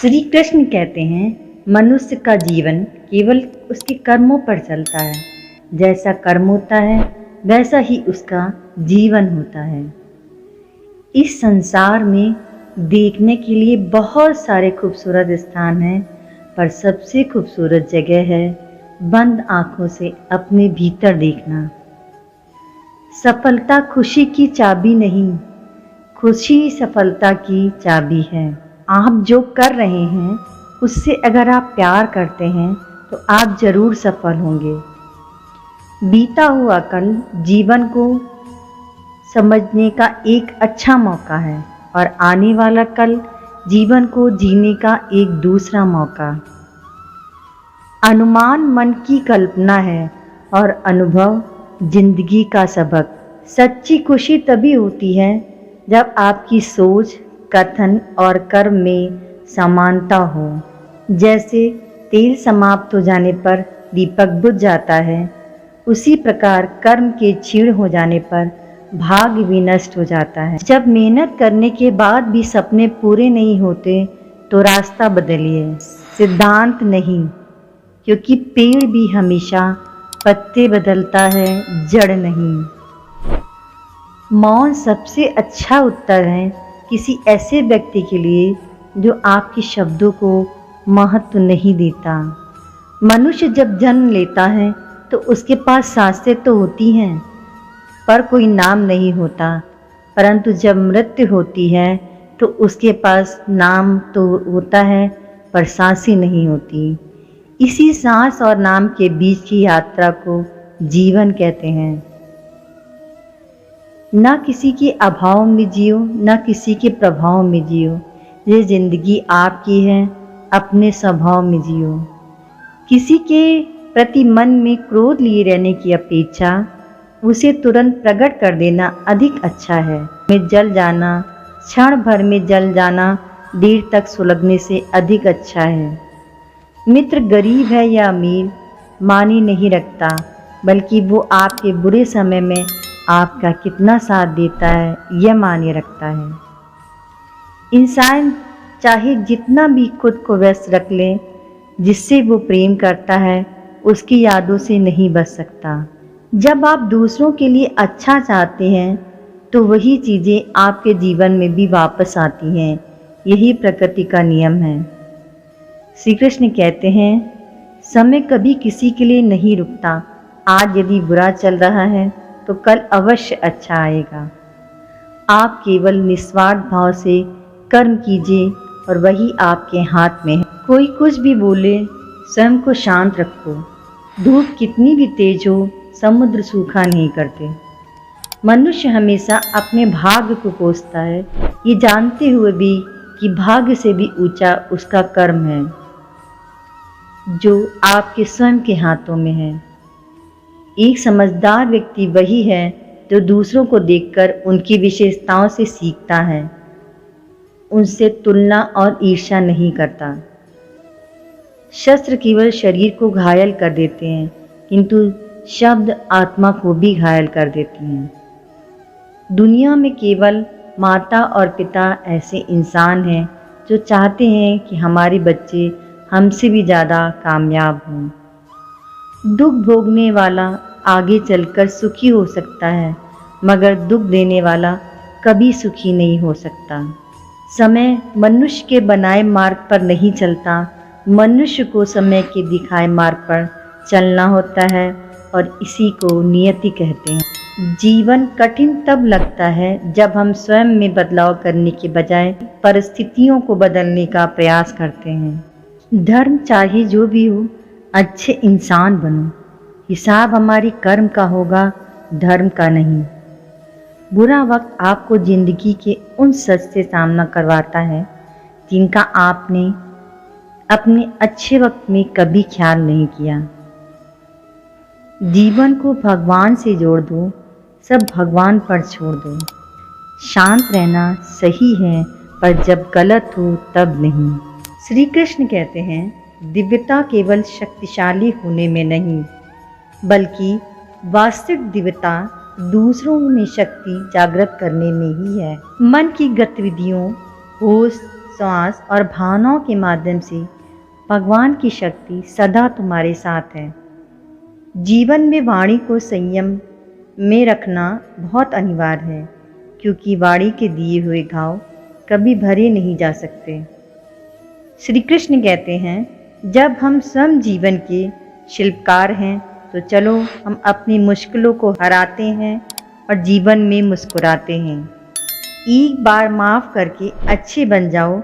श्री कृष्ण कहते हैं मनुष्य का जीवन केवल उसके कर्मों पर चलता है। जैसा कर्म होता है वैसा ही उसका जीवन होता है। इस संसार में देखने के लिए बहुत सारे खूबसूरत स्थान हैं, पर सबसे खूबसूरत जगह है बंद आंखों से अपने भीतर देखना। सफलता खुशी की चाबी नहीं, खुशी सफलता की चाबी है। आप जो कर रहे हैं उससे अगर आप प्यार करते हैं तो आप जरूर सफल होंगे। बीता हुआ कल जीवन को समझने का एक अच्छा मौका है और आने वाला कल जीवन को जीने का एक दूसरा मौका। अनुमान मन की कल्पना है और अनुभव जिंदगी का सबक। सच्ची खुशी तभी होती है जब आपकी सोच, कथन और कर्म में समानता हो। जैसे तेल समाप्त हो जाने पर दीपक बुझ जाता है, उसी प्रकार कर्म के क्षीण हो जाने पर भाग्य भी नष्ट हो जाता है। जब मेहनत करने के बाद भी सपने पूरे नहीं होते तो रास्ता बदलिए, सिद्धांत नहीं, क्योंकि पेड़ भी हमेशा पत्ते बदलता है, जड़ नहीं। मौन सबसे अच्छा उत्तर है किसी ऐसे व्यक्ति के लिए जो आपके शब्दों को महत्व नहीं देता। मनुष्य जब जन्म लेता है तो उसके पास सांसें तो होती हैं पर कोई नाम नहीं होता, परंतु जब मृत्यु होती है तो उसके पास नाम तो होता है पर सांसें नहीं होती। इसी सांस और नाम के बीच की यात्रा को जीवन कहते हैं। ना किसी के अभाव में जियो, ना किसी के प्रभाव में जियो। ये जिंदगी आपकी है, अपने स्वभाव में जियो। किसी के प्रति मन में क्रोध लिए रहने की अपेक्षा उसे तुरंत प्रकट कर देना अधिक अच्छा है। में जल जाना, क्षण भर में जल जाना देर तक सुलगने से अधिक अच्छा है। मित्र गरीब है या अमीर मानी नहीं रखता, बल्कि वो आपके बुरे समय में आपका कितना साथ देता है यह मायने रखता है। इंसान चाहे जितना भी खुद को व्यस्त रख ले, जिससे वो प्रेम करता है उसकी यादों से नहीं बच सकता। जब आप दूसरों के लिए अच्छा चाहते हैं तो वही चीज़ें आपके जीवन में भी वापस आती हैं। यही प्रकृति का नियम है। श्री कृष्ण कहते हैं समय कभी किसी के लिए नहीं रुकता। आज यदि बुरा चल रहा है तो कल अवश्य अच्छा आएगा। आप केवल निस्वार्थ भाव से कर्म कीजिए और वही आपके हाथ में है। कोई कुछ भी बोले, स्वयं को शांत रखो। धूप कितनी भी तेज हो, समुद्र सूखा नहीं करते। मनुष्य हमेशा अपने भाग्य को कोसता है, ये जानते हुए भी कि भाग्य से भी ऊंचा उसका कर्म है जो आपके स्वयं के हाथों में है। एक समझदार व्यक्ति वही है जो दूसरों को देखकर उनकी विशेषताओं से सीखता है, उनसे तुलना और ईर्ष्या नहीं करता। शस्त्र केवल शरीर को घायल कर देते हैं, किंतु शब्द आत्मा को भी घायल कर देती हैं। दुनिया में केवल माता और पिता ऐसे इंसान हैं जो चाहते हैं कि हमारे बच्चे हमसे भी ज़्यादा कामयाब हों। दुख भोगने वाला आगे चलकर सुखी हो सकता है, मगर दुख देने वाला कभी सुखी नहीं हो सकता। समय मनुष्य के बनाए मार्ग पर नहीं चलता, मनुष्य को समय के दिखाए मार्ग पर चलना होता है और इसी को नियति कहते हैं। जीवन कठिन तब लगता है जब हम स्वयं में बदलाव करने के बजाय परिस्थितियों को बदलने का प्रयास करते हैं। धर्म चाहे जो भी हो, अच्छे इंसान बनो। हिसाब हमारी कर्म का होगा, धर्म का नहीं। बुरा वक्त आपको जिंदगी के उन सच से सामना करवाता है जिनका आपने अपने अच्छे वक्त में कभी ख्याल नहीं किया। जीवन को भगवान से जोड़ दो, सब भगवान पर छोड़ दो। शांत रहना सही है, पर जब गलत हो तब नहीं। श्री कृष्ण कहते हैं दिव्यता केवल शक्तिशाली होने में नहीं, बल्कि वास्तविक दिव्यता दूसरों में शक्ति जागृत करने में ही है। मन की गतिविधियों, होश, विश्वास और भावनाओं के माध्यम से भगवान की शक्ति सदा तुम्हारे साथ है। जीवन में वाणी को संयम में रखना बहुत अनिवार्य है, क्योंकि वाणी के दिए हुए घाव कभी भरे नहीं जा सकते। श्री कृष्ण कहते हैं, जब हम स्वयं जीवन के शिल्पकार हैं तो चलो हम अपनी मुश्किलों को हराते हैं और जीवन में मुस्कुराते हैं। एक बार माफ़ करके अच्छे बन जाओ,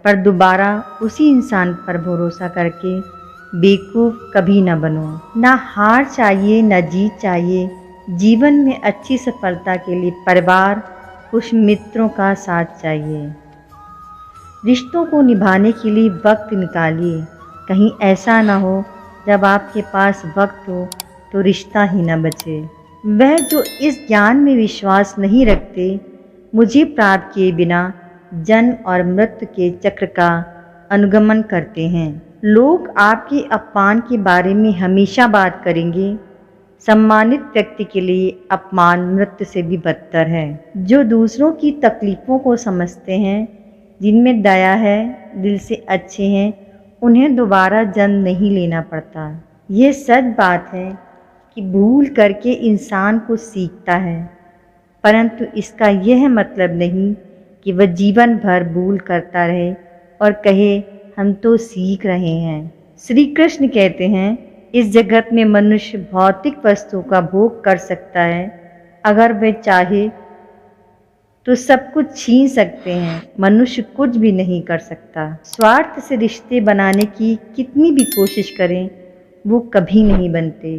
पर दोबारा उसी इंसान पर भरोसा करके बेवकूफ़ कभी न बनो। ना हार चाहिए न जीत चाहिए। जीवन में अच्छी सफलता के लिए परिवार, कुछ मित्रों का साथ चाहिए। रिश्तों को निभाने के लिए वक्त निकालिए। कहीं ऐसा ना हो जब आपके पास वक्त हो तो रिश्ता ही न बचे। वह जो इस ज्ञान में विश्वास नहीं रखते, मुझे प्राप्त किए बिना जन्म और मृत्यु के चक्र का अनुगमन करते हैं। लोग आपके अपमान के बारे में हमेशा बात करेंगे। सम्मानित व्यक्ति के लिए अपमान मृत्यु से भी बदतर है। जो दूसरों की तकलीफ़ों को समझते हैं, जिनमें दया है, दिल से अच्छे हैं, उन्हें दोबारा जन्म नहीं लेना पड़ता। ये सच बात है कि भूल करके इंसान को सीखता है, परंतु इसका यह मतलब नहीं कि वह जीवन भर भूल करता रहे और कहे हम तो सीख रहे हैं। श्री कृष्ण कहते हैं, इस जगत में मनुष्य भौतिक वस्तुओं का भोग कर सकता है। अगर वह चाहे तो सब कुछ छीन सकते हैं, मनुष्य कुछ भी नहीं कर सकता। स्वार्थ से रिश्ते बनाने की कितनी भी कोशिश करें, वो कभी नहीं बनते,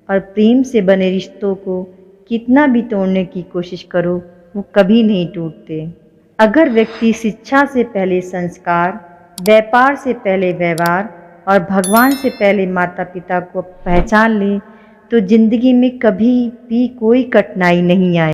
और प्रेम से बने रिश्तों को कितना भी तोड़ने की कोशिश करो, वो कभी नहीं टूटते। अगर व्यक्ति शिक्षा से पहले संस्कार, व्यापार से पहले व्यवहार और भगवान से पहले माता पिता को पहचान ले, तो जिंदगी में कभी भी कोई कठिनाई नहीं आए।